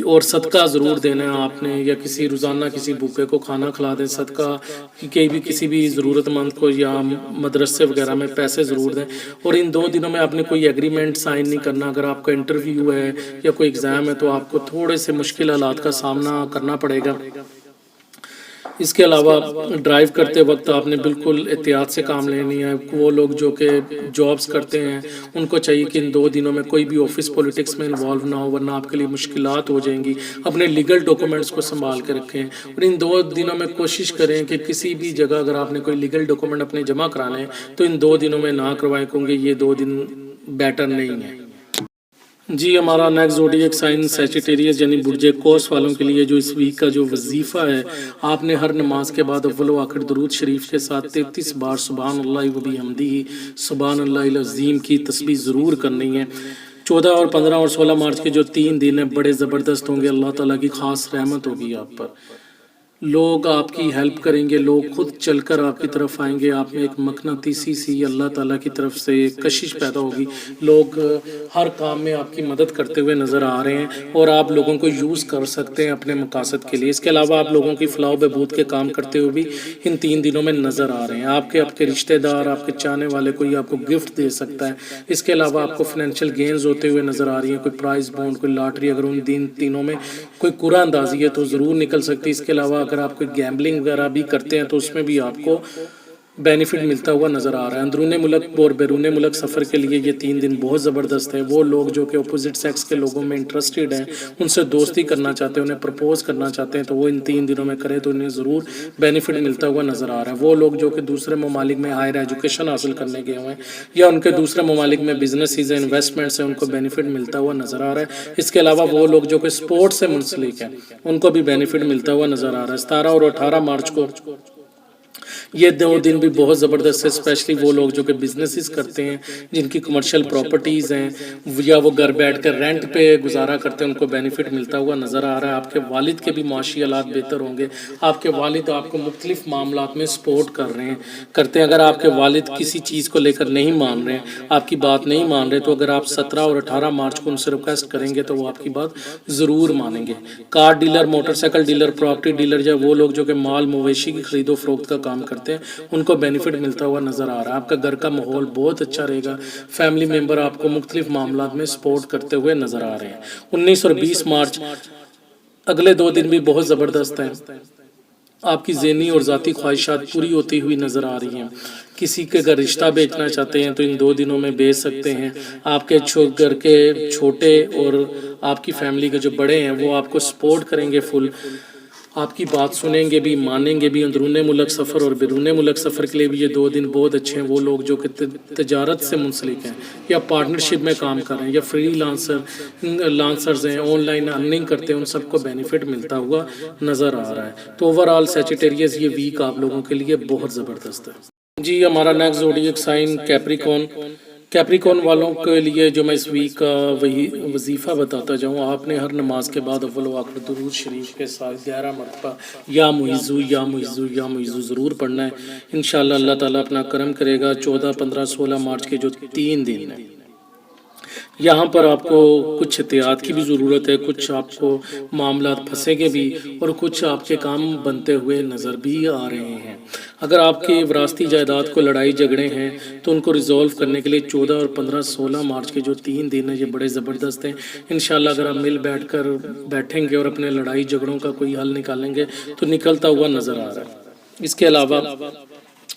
اور صدقہ ضرور دینا ہے آپ نے، یا کسی روزانہ کسی بھوکے کو کھانا کھلا دیں، صدقہ کسی بھی ضرورت مند کو، یا مدرسے وغیرہ میں پیسے ضرور دیں۔ اور ان 2 دنوں میں آپ نے کوئی ایگریمنٹ سائن نہیں کرنا۔ اگر آپ کا انٹرویو ہے یا کوئی ایگزام ہے تو آپ کو تھوڑے سے مشکل حالات کا سامنا کرنا پڑے گا۔ اس کے علاوہ ڈرائیو کرتے وقت آپ نے بالکل احتیاط سے کام لینی ہے۔ وہ لوگ جو کہ جابز کرتے ہیں ان کو چاہیے کہ ان 2 دنوں میں کوئی بھی آفس پولیٹکس میں انوالو نہ ہو، ورنہ آپ کے لیے مشکلات ہو جائیں گی۔ اپنے لیگل ڈاکومنٹس کو سنبھال کے رکھیں اور ان 2 دنوں میں کوشش کریں کہ کسی بھی جگہ اگر آپ نے کوئی لیگل ڈاکومنٹ اپنے جمع کرانے ہیں تو ان 2 دنوں میں نہ کروائیں، کیونکہ یہ 2 دن بیٹر نہیں ہیں۔ جی ہمارا نیکسٹ زوڈیک سائن سیجیٹیریس یعنی برج قوس والوں کے لیے جو اس ویک کا جو وظیفہ ہے، آپ نے ہر نماز کے بعد اول و آخر درود شریف کے ساتھ 33 بار سبحان اللہ و بحمدہ سبحان اللہ العظیم کی تسبیح ضرور کرنی ہے۔ 14 اور 15 اور 16 مارچ کے جو 3 دن ہیں بڑے زبردست ہوں گے۔ اللہ تعالیٰ کی خاص رحمت ہوگی آپ پر، لوگ آپ کی ہیلپ کریں گے، لوگ خود چل کر آپ کی طرف آئیں گے۔ آپ میں ایک مقناطیسی سی اللہ تعالیٰ کی طرف سے کشش پیدا ہوگی، لوگ ہر کام میں آپ کی مدد کرتے ہوئے نظر آ رہے ہیں اور آپ لوگوں کو یوز کر سکتے ہیں اپنے مقاصد کے لیے۔ اس کے علاوہ آپ لوگوں کی فلاح و بہبود کے کام کرتے ہوئے بھی ان 3 دنوں میں نظر آ رہے ہیں۔ آپ کے رشتہ دار، آپ کے چاہنے والے کوئی آپ کو گفٹ دے سکتا ہے۔ اس کے علاوہ آپ کو فائنینشیل گینز ہوتے ہوئے نظر آ رہی ہیں، کوئی پرائز بونڈ، کوئی لاٹری، اگر ان دنوں میں کوئی قرعہ اندازی ہے تو ضرور نکل سکتی ہے۔ اس کے علاوہ اگر آپ کوئی گیمبلنگ وغیرہ بھی کرتے ہیں تو اس میں بھی آپ کو بینیفٹ ملتا ہوا نظر آ رہا ہے۔ اندرون ملک اور بیرون ملک سفر کے لیے یہ 3 دن بہت زبردست ہے۔ وہ لوگ جو کہ اپوزٹ سیکس کے لوگوں میں انٹرسٹڈ ہیں، ان سے دوستی کرنا چاہتے ہیں، انہیں پرپوز کرنا چاہتے ہیں تو وہ ان 3 دنوں میں کریں تو انہیں ضرور بینیفٹ ملتا ہوا نظر آ رہا ہے۔ وہ لوگ جو کہ دوسرے ممالک میں ہائر ایجوکیشن حاصل کرنے گئے ہوئے ہیں یا ان کے دوسرے ممالک میں بزنسز ہیں، انویسٹمنٹس ہیں، ان کو بینیفٹ ملتا ہوا نظر آ رہا ہے۔ اس کے علاوہ وہ لوگ جو کہ سپورٹ سے منسلک ہیں ان کو بھی بینیفٹ ملتا ہوا نظر آ رہا ہے۔ 17 اور 18 مارچ کو یہ 2 دن بھی بہت زبردست ہے، اسپیشلی وہ لوگ جو کہ بزنسز کرتے ہیں، جن کی کمرشل پراپرٹیز ہیں یا وہ گھر بیٹھ کر رینٹ پہ گزارا کرتے ہیں، ان کو بینیفٹ ملتا ہوا نظر آ رہا ہے۔ آپ کے والد کے بھی معاشی حالات بہتر ہوں گے۔ آپ کے والد آپ کو مختلف معاملات میں سپورٹ کرتے ہیں۔ اگر آپ کے والد کسی چیز کو لے کر نہیں مان رہے ہیں، آپ کی بات نہیں مان رہے، تو اگر آپ 17 اور 18 مارچ کو ان سے ریکویسٹ کریں گے تو وہ آپ کی بات ضرور مانیں گے۔ Car dealer, motor cycle dealer, property dealer یا وہ لوگ جو کہ مال مویشی کی خرید و فروخت کا کام کرتے ہیں ان کو بینیفٹ ملتا ہوا نظر آ رہا ہے۔ آپ کا گھر کا ماحول بہت اچھا رہے گا، فیملی ممبر آپ کو مختلف معاملات میں سپورٹ کرتے ہوئے نظر آ رہے ہیں۔ 19 اور 20 مارچ اگلے 2 دن بھی بہت زبردست ہیں۔ آپ کی ذہنی اور ذاتی خواہشات پوری ہوتی ہوئی نظر آ رہی ہیں۔ کسی کے اگر رشتہ بیچنا چاہتے ہیں تو ان 2 دنوں میں بیچ سکتے ہیں۔ آپ کے گھر کے چھوٹے اور آپ کی فیملی کے جو بڑے ہیں وہ آپ کو سپورٹ کریں گے، فل آپ کی بات سنیں گے بھی، مانیں گے بھی۔ اندرون ملک سفر اور بیرون ملک سفر کے لیے بھی یہ 2 دن بہت اچھے ہیں۔ وہ لوگ جو کہ تجارت سے منسلک ہیں یا پارٹنرشپ میں کام کر رہے ہیں یا فری لانسرز ہیں، آن لائن ارننگ کرتے ہیں، ان سب کو بینیفٹ ملتا ہوا نظر آ رہا ہے۔ تو اوورآل سیجیٹیریس یہ ویک آپ لوگوں کے لیے بہت زبردست ہے۔ جی ہمارا next zodiac sign Capricorn Capricorn والوں کے لیے جو میں اس ویک کا وہی وظیفہ بتاتا جاؤں، آپ نے ہر نماز کے بعد اول و آخر درود شریف کے ساتھ 11 مرتبہ یا معیذو یا معیذو یا معیذو ضرور پڑھنا ہے۔ انشاءاللہ اللہ تعالیٰ اپنا کرم کرے گا۔ 14، 15، 16 مارچ کے جو 3 دن ہیں، یہاں پر آپ کو کچھ احتیاط کی بھی ضرورت ہے، کچھ آپ کو معاملات پھنسے گے بھی اور کچھ آپ کے کام بنتے ہوئے نظر بھی آ رہے ہیں۔ اگر آپ کی وراثتی جائیداد کو لڑائی جھگڑے ہیں تو ان کو ریزولو کرنے کے لیے 14 اور 15، 16 مارچ کے جو 3 دن ہیں یہ بڑے زبردست ہیں۔ انشاءاللہ اگر آپ مل بیٹھ کر بیٹھیں گے اور اپنے لڑائی جھگڑوں کا کوئی حل نکالیں گے تو نکلتا ہوا نظر آ رہا ہے۔ اس کے علاوہ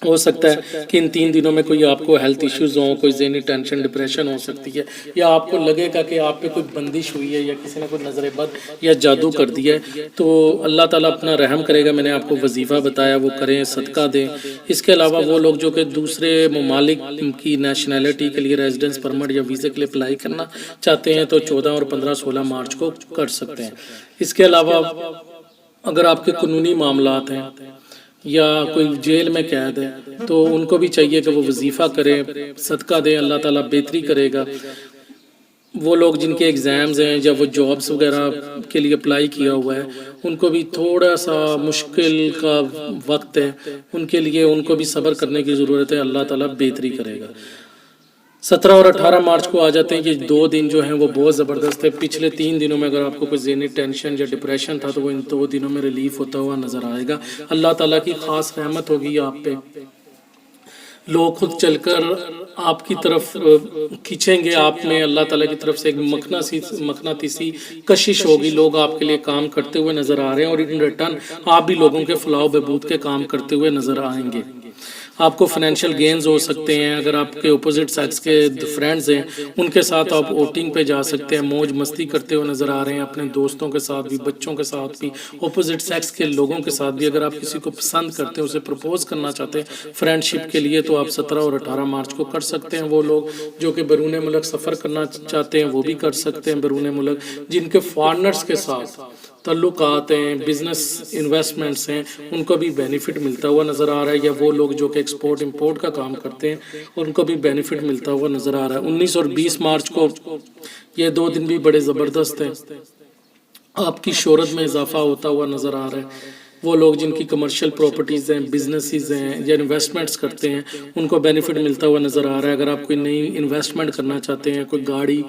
ہو سکتا ہے کہ ان 3 دنوں میں کوئی آپ کو ہیلتھ ایشوز ہوں، کوئی ذہنی ٹینشن ڈپریشن ہو سکتی ہے، یا آپ کو لگے گا کہ آپ پہ کوئی بندش ہوئی ہے یا کسی نے کوئی نظر بد یا جادو کر دیا ہے، تو اللہ تعالیٰ اپنا رحم کرے گا۔ میں نے آپ کو وظیفہ بتایا، وہ کریں، صدقہ دیں۔ اس کے علاوہ وہ لوگ جو کہ دوسرے ممالک کی نیشنلٹی کے لیے ریزیڈنس پرمٹ یا ویزے کے لیے اپلائی کرنا چاہتے ہیں تو 14 اور 15، 16 مارچ کو کر سکتے ہیں۔ اس کے علاوہ اگر آپ کے قانونی معاملات ہیں یا کوئی جیل میں قید ہے تو ان کو بھی چاہیے کہ وہ وظیفہ کریں، صدقہ دیں، اللہ تعالیٰ بہتری کرے گا۔ وہ لوگ جن کے ایگزامز ہیں یا وہ جابس وغیرہ کے لیے اپلائی کیا ہوا ہے ان کو بھی تھوڑا سا مشکل کا وقت ہے، ان کے لیے ان کو بھی صبر کرنے کی ضرورت ہے، اللہ تعالیٰ بہتری کرے گا۔ 17 اور 18 مارچ کو آ جاتے ہیں۔ یہ 2 دن جو ہیں وہ بہت زبردست ہے۔ پچھلے 3 دنوں میں اگر آپ کو کوئی ذہنی ٹینشن یا ڈپریشن تھا تو وہ ان 2 دنوں میں ریلیف ہوتا ہوا نظر آئے گا۔ اللہ تعالیٰ کی خاص رحمت ہوگی آپ پہ، لوگ خود چل کر آپ کی طرف کھینچیں گے، آپ میں اللہ تعالیٰ کی طرف سے ایک مقناطیسی کشش ہوگی، لوگ آپ کے لیے کام کرتے ہوئے نظر آ رہے ہیں اور ان ریٹرن آپ بھی لوگوں کے فلاح و بہبود کے کام کرتے ہوئے نظر آئیں گے۔ آپ کو فائنینشیل گینز ہو سکتے ہیں، اگر آپ کے اپوزٹ سیکس کے فرینڈز ہیں ان کے ساتھ آپ اوٹنگ پہ جا سکتے ہیں، موج مستی کرتے ہوئے نظر آ رہے ہیں، اپنے دوستوں کے ساتھ بھی، بچوں کے ساتھ بھی، اپوزٹ سیکس کے لوگوں کے ساتھ بھی۔ اگر آپ کسی کو پسند کرتے ہیں، اسے پرپوز کرنا چاہتے ہیں فرینڈ شپ کے لیے تو آپ 17 اور 18 مارچ کو کر سکتے ہیں۔ وہ لوگ جو کہ بیرون ملک سفر کرنا چاہتے ہیں وہ بھی کر سکتے ہیں بیرون ملک، جن کے فارنرز کے ساتھ تعلقات ہیں، بزنس انویسٹمنٹس ہیں، ان کو بھی بینیفٹ ملتا ہوا نظر آ رہا ہے، یا وہ لوگ جو کہ ایکسپورٹ امپورٹ کا کام کرتے ہیں ان کو بھی بینیفٹ ملتا ہوا نظر آ رہا ہے۔ 19 اور 20 مارچ کو یہ 2 دن بھی بڑے زبردست ہیں، آپ کی شہرت میں اضافہ ہوتا ہوا نظر آ رہا ہے۔ وہ لوگ جن کی کمرشل پراپرٹیز ہیں، بزنسز ہیں یا انویسٹمنٹس کرتے ہیں ان کو بینیفٹ ملتا ہوا نظر آ رہا ہے۔ اگر آپ کوئی نئی انویسٹمنٹ کرنا چاہتے ہیں، کوئی گاڑی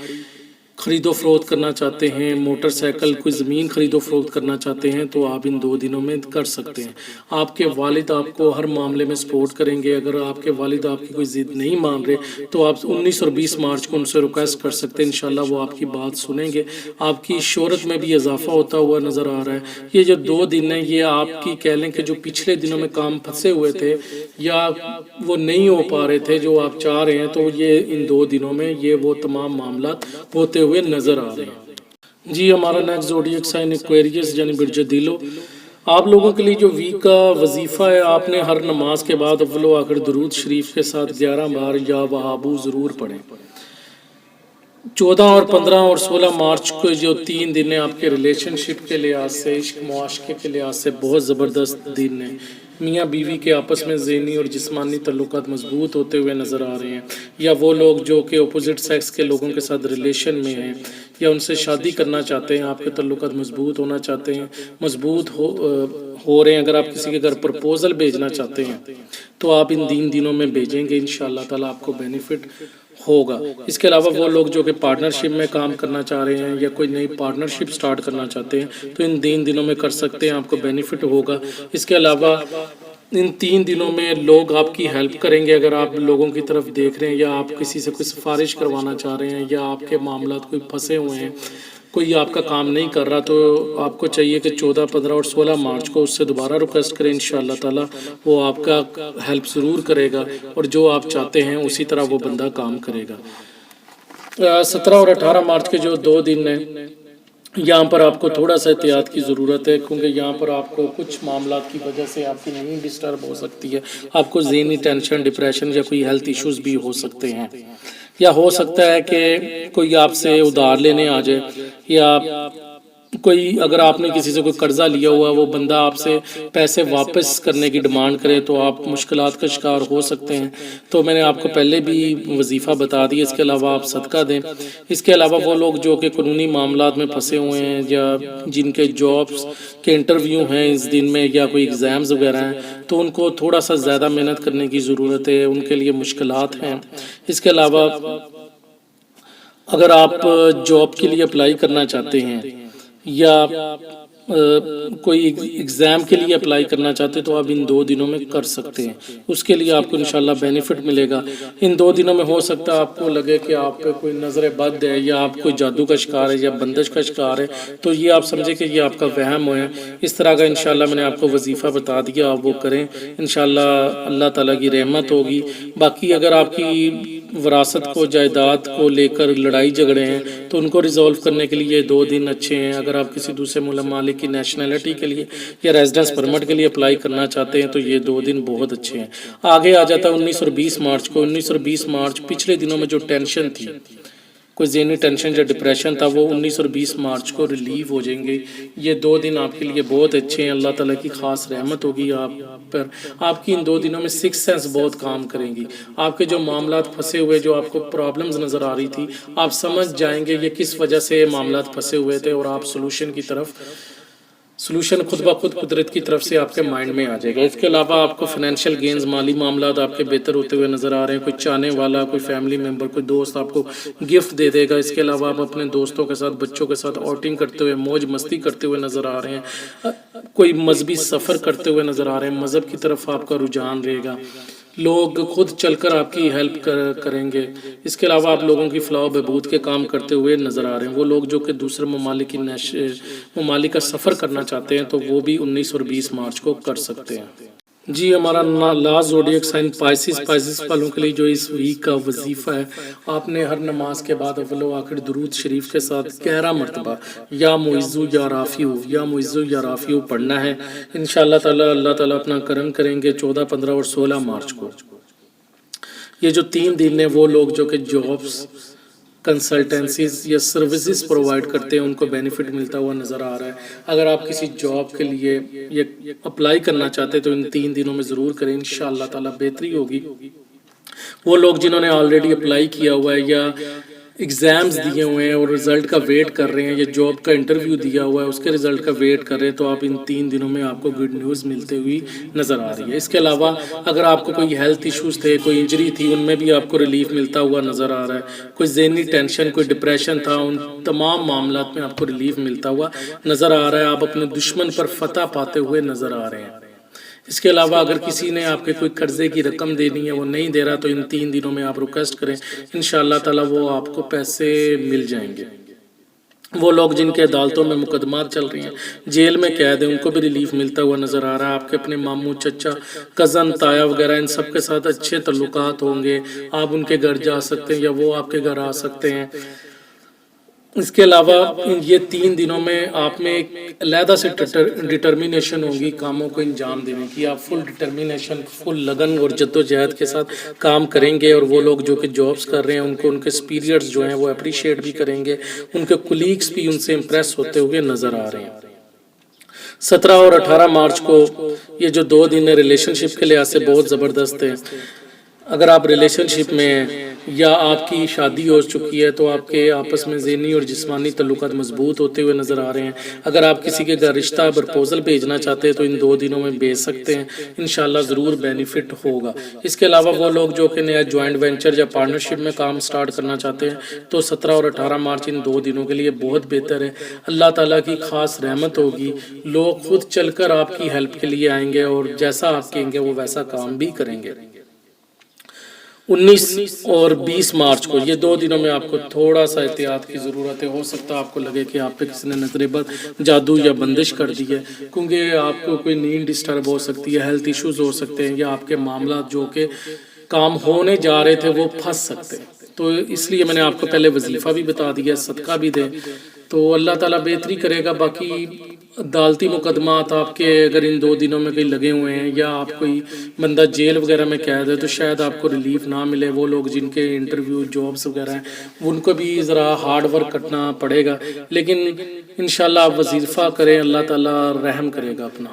خرید و فروخت کرنا چاہتے ہیں، موٹر سائیکل، کوئی زمین خرید و فروخت کرنا چاہتے ہیں تو آپ ان 2 دنوں میں کر سکتے ہیں۔ آپ کے والد آپ کو ہر معاملے میں سپورٹ کریں گے۔ اگر آپ کے والد آپ کی کوئی ضد نہیں مان رہے تو آپ 19 اور 20 مارچ کو ان سے ریکویسٹ کر سکتے ہیں، انشاءاللہ وہ آپ کی بات سنیں گے۔ آپ کی شہرت میں بھی اضافہ ہوتا ہوا نظر آ رہا ہے۔ یہ جو 2 دن ہیں یہ آپ کی کہہ لیں کہ جو پچھلے دنوں میں کام پھنسے ہوئے تھے یا وہ نہیں ہو پا رہے تھے جو آپ چاہ رہے ہیں، تو یہ ان 2 دنوں میں یہ وہ تمام معاملات ہوتے ہوئے نظر آ رہے ہیں۔ جی ہمارا نیکسٹ زوڈیک سائن ایکویریس یعنی برجدیلو، آپ لوگوں کے لیے جو ویک کا وظیفہ ہے، آپ نے ہر نماز کے بعد اول و آخر درود شریف کے ساتھ 11 بار یا وہابو ضرور پڑھیں۔ 14 اور 15 اور 16 مارچ کو جو 3 دن ہیں آپ کے ریلیشن شپ کے لحاظ سے، عشق معاشقے کے لحاظ سے بہت زبردست دن ہیں۔ میاں بیوی کے آپس میں ذہنی اور جسمانی تعلقات مضبوط ہوتے ہوئے نظر آ رہے ہیں، یا وہ لوگ جو کہ اپوزٹ سیکس کے لوگوں کے ساتھ ریلیشن میں ہیں یا ان سے شادی کرنا چاہتے ہیں، آپ کے تعلقات مضبوط ہونا چاہتے ہیں، مضبوط ہو رہے ہیں۔ اگر آپ کسی کے گھر پرپوزل بھیجنا چاہتے ہیں تو آپ ان 3 دنوں میں بھیجیں گے، انشاءاللہ تعالیٰ آپ کو بینیفٹ ہوگا۔ اس کے علاوہ وہ لوگ جو کہ پارٹنرشپ میں کام کرنا چاہ رہے ہیں یا کوئی نئی پارٹنرشپ سٹارٹ کرنا چاہتے ہیں تو ان 3 دنوں میں کر سکتے ہیں، آپ کو بینیفٹ ہوگا۔ اس کے علاوہ ان 3 دنوں میں لوگ آپ کی ہیلپ کریں گے۔ اگر آپ لوگوں کی طرف دیکھ رہے ہیں یا آپ کسی سے کوئی سفارش کروانا چاہ رہے ہیں یا آپ کے معاملات کوئی پھنسے ہوئے ہیں، کوئی آپ کا کام نہیں کر رہا، تو آپ کو چاہیے کہ 14، 15 اور 16 مارچ کو اس سے دوبارہ ریکویسٹ کریں، انشاءاللہ تعالیٰ وہ آپ کا ہیلپ ضرور کرے گا اور جو آپ چاہتے ہیں اسی طرح وہ بندہ کام کرے گا۔ 17 اور 18 مارچ کے جو 2 دن ہیں یہاں پر آپ کو تھوڑا سا احتیاط کی ضرورت ہے، کیونکہ یہاں پر آپ کو کچھ معاملات کی وجہ سے آپ کی نیند ڈسٹرب ہو سکتی ہے، آپ کو ذہنی ٹینشن، ڈپریشن یا کوئی ہیلتھ ایشوز بھی ہو سکتے ہیں، یا ہو سکتا ہے کہ کوئی آپ سے ادھار لینے آ جائے یا کوئی اگر آپ نے کسی سے کوئی قرضہ لیا ہوا وہ بندہ آپ سے پیسے واپس کرنے کی ڈیمانڈ کرے تو آپ مشکلات کا شکار ہو سکتے ہیں. تو میں نے آپ کو پہلے بھی وظیفہ بتا دیا. اس کے علاوہ آپ صدقہ دیں. اس کے علاوہ وہ لوگ جو کہ قانونی معاملات میں پھنسے ہوئے ہیں یا جن کے جابس کے انٹرویو ہیں اس دن میں یا کوئی ایگزامز وغیرہ ہیں تو ان کو تھوڑا سا زیادہ محنت کرنے کی ضرورت ہے. ان کے لیے مشکلات ہیں. اس کے علاوہ اگر آپ جاب کے لیے اپلائی کرنا چاہتے ہیں یا کوئی ایگزام کے لیے اپلائی کرنا چاہتے تو آپ ان 2 دنوں میں کر سکتے ہیں. اس کے لیے آپ کو انشاءاللہ بینیفٹ ملے گا. ان 2 دنوں میں ہو سکتا ہے آپ کو لگے کہ آپ پہ کوئی نظر بد ہے یا آپ کوئی جادو کا شکار ہے یا بندش کا شکار ہے تو یہ آپ سمجھیں کہ یہ آپ کا وہم ہے. اس طرح کا انشاءاللہ میں نے آپ کو وظیفہ بتا دیا, آپ وہ کریں. انشاءاللہ اللہ تعالیٰ کی رحمت ہوگی. باقی اگر آپ کی وراثت کو جائیداد کو لے کر لڑائی جھگڑے ہیں تو ان کو ریزولو کرنے کے لیے 2 دن اچھے ہیں. اگر آپ کسی دوسرے ممالک کی نیشنلٹی کے لیے یا ریزیڈنس پرمٹ کے لیے اپلائی کرنا چاہتے ہیں تو یہ 2 دن بہت اچھے ہیں. آگے آ جاتا ہے 19 اور 20 مارچ کو. 19 اور 20 مارچ پچھلے دنوں میں جو ٹینشن تھی, کوئی ذہنی ٹینشن یا ڈپریشن تھا, وہ 19 اور 20 مارچ کو ریلیو ہو جائیں گے. یہ 2 دن آپ کے لیے بہت اچھے ہیں. اللہ تعالیٰ کی خاص رحمت ہوگی آپ پر. آپ کی ان 2 دنوں میں 6 سینس بہت کام کریں گی. آپ کے جو معاملات پھنسے ہوئے, جو آپ کو پرابلمز نظر آ رہی تھی, آپ سمجھ جائیں گے یہ کس وجہ سے معاملات پھنسے ہوئے تھے اور آپ سلوشن خود بخود قدرت کی طرف سے آپ کے مائنڈ میں آ جائے گا. اس کے علاوہ آپ کو فائنینشیل گینز, مالی معاملات آپ کے بہتر ہوتے ہوئے نظر آ رہے ہیں. کوئی چاہنے والا, کوئی فیملی ممبر, کوئی دوست آپ کو گفٹ دے دے گا. اس کے علاوہ آپ اپنے دوستوں کے ساتھ, بچوں کے ساتھ آؤٹنگ کرتے ہوئے, موج مستی کرتے ہوئے نظر آ رہے ہیں. کوئی مذہبی سفر کرتے ہوئے نظر آ رہے ہیں. مذہب کی طرف آپ کا رجحان رہے گا. لوگ خود چل کر آپ کی ہیلپ کریں گے. اس کے علاوہ آپ لوگوں کی فلاح و بہبود کے کام کرتے ہوئے نظر آ رہے ہیں. وہ لوگ جو کہ دوسرے ممالک کا سفر کرنا چاہتے ہیں تو وہ بھی 19 اور 20 مارچ کو کر سکتے ہیں. جی ہمارا لاسٹ زوڈیک سائن پائسس والوں کے لیے جو اس ویک کا وظیفہ ہے, آپ نے ہر نماز کے بعد اول و آخر درود شریف کے ساتھ 11 مرتبہ یا معزو یا رافیو یا معزو یا رافیو پڑھنا ہے. انشاءاللہ تعالی اللہ تعالیٰ اپنا کرم کریں گے. 14, 15 اور 16 مارچ کو یہ جو 3 دن ہیں وہ لوگ جو کہ جابس, کنسلٹنسیز یا سروسز پرووائڈ کرتے ہیں ان کو بینیفٹ ملتا ہوا نظر آ رہا ہے. اگر آپ کسی جاب کے لیے یہ اپلائی کرنا چاہتے ہیں تو ان 3 دنوں میں ضرور کریں. انشاءاللہ تعالیٰ بہتری ہوگی. وہ لوگ جنہوں نے آلریڈی اپلائی کیا ہوا ہے یا ایگزامز دیے ہوئے ہیں اور رزلٹ کا ویٹ کر رہے ہیں یا جاب کا انٹرویو دیا ہوا ہے اس کے رزلٹ کا ویٹ کر رہے ہیں تو آپ ان 3 دنوں میں آپ کو گڈ نیوز ملتے ہوئی نظر آ رہی ہے. اس کے علاوہ اگر آپ کو کوئی ہیلتھ ایشوز تھے, کوئی انجری تھی, ان میں بھی آپ کو ریلیف ملتا ہوا نظر آ رہا ہے. کوئی ذہنی ٹینشن, کوئی ڈپریشن تھا, ان تمام معاملات میں آپ کو ریلیف ملتا ہوا نظر آ رہا ہے. آپ اپنے دشمن پر فتح پاتے ہوئے نظر آ رہے ہیں. اس کے علاوہ اگر کسی نے آپ کے کوئی قرضے کی رقم دینی ہے وہ نہیں دے رہا تو ان 3 دنوں میں آپ ریکویسٹ کریں, انشاءاللہ تعالیٰ وہ آپ کو پیسے مل جائیں گے. وہ لوگ جن کے عدالتوں میں مقدمات چل رہی ہیں, جیل میں قید ہیں, ان کو بھی ریلیف ملتا ہوا نظر آ رہا ہے. آپ کے اپنے ماموں, چچا, کزن, تایا وغیرہ ان سب کے ساتھ اچھے تعلقات ہوں گے. آپ ان کے گھر جا سکتے ہیں یا وہ آپ کے گھر آ سکتے ہیں. اس کے علاوہ یہ 3 دنوں میں آپ میں ایک علیحدہ سے ڈٹرمینیشن ہوگی کاموں کو انجام دینے کی. آپ فل ڈٹرمینیشن, فل لگن اور جدوجہد کے ساتھ کام کریں گے. اور وہ لوگ جو کہ جابس کر رہے ہیں ان کو ان کے سپیریئرز جو ہیں وہ اپریشیٹ بھی کریں گے. ان کے کولیگز بھی ان سے امپریس ہوتے ہوئے نظر آ رہے ہیں. 17 اور 18 مارچ کو یہ جو 2 دن ریلیشن شپ کے لحاظ سے بہت زبردست ہیں. اگر آپ ریلیشن شپ میں ہیں یا آپ کی شادی ہو چکی ہے تو آپ کے آپس میں ذہنی اور جسمانی تعلقات مضبوط ہوتے ہوئے نظر آ رہے ہیں. اگر آپ کسی کے گھر رشتہ پرپوزل بھیجنا چاہتے ہیں تو ان 2 دنوں میں بھیج سکتے ہیں, انشاءاللہ ضرور بینیفٹ ہوگا. اس کے علاوہ وہ لوگ جو کہ نیا جوائنٹ وینچر یا پارٹنرشپ میں کام سٹارٹ کرنا چاہتے ہیں تو 17 اور 18 مارچ ان 2 دنوں کے لیے بہت بہتر ہے. اللہ تعالیٰ کی خاص رحمت ہوگی. لوگ خود چل کر آپ کی ہیلپ کے لیے آئیں گے اور جیسا آپ کہیں گے وہ ویسا کام بھی کریں گے. 19 اور 20 مارچ کو یہ 2 دنوں میں آپ کو تھوڑا سا احتیاط کی ضرورت ہے. ہو سکتا ہے آپ کو لگے کہ آپ پہ کسی نے نظر بد, جادو یا بندش کر دی ہے, کیونکہ آپ کو کوئی نیند ڈسٹرب ہو سکتی ہے, ہیلتھ ایشوز ہو سکتے ہیں یا آپ کے معاملات جو کہ کام ہونے جا رہے تھے وہ پھنس سکتے ہیں. تو اس لیے میں نے آپ کو پہلے وظیفہ بھی بتا دیا, صدقہ بھی دیں. تو اللہ تعالیٰ بہتری کرے گا. باقی عدالتی مقدمات آپ کے اگر ان 2 دنوں میں کہیں لگے ہوئے ہیں یا آپ کوئی بندہ جیل وغیرہ میں قید ہے تو شاید آپ کو ریلیف نہ ملے. وہ لوگ جن کے انٹرویو جابس وغیرہ ہیں ان کو بھی ذرا ہارڈ ورک کرنا پڑے گا، لیکن انشاءاللہ آپ وظیفہ کریں، اللہ تعالیٰ رحم کرے گا اپنا.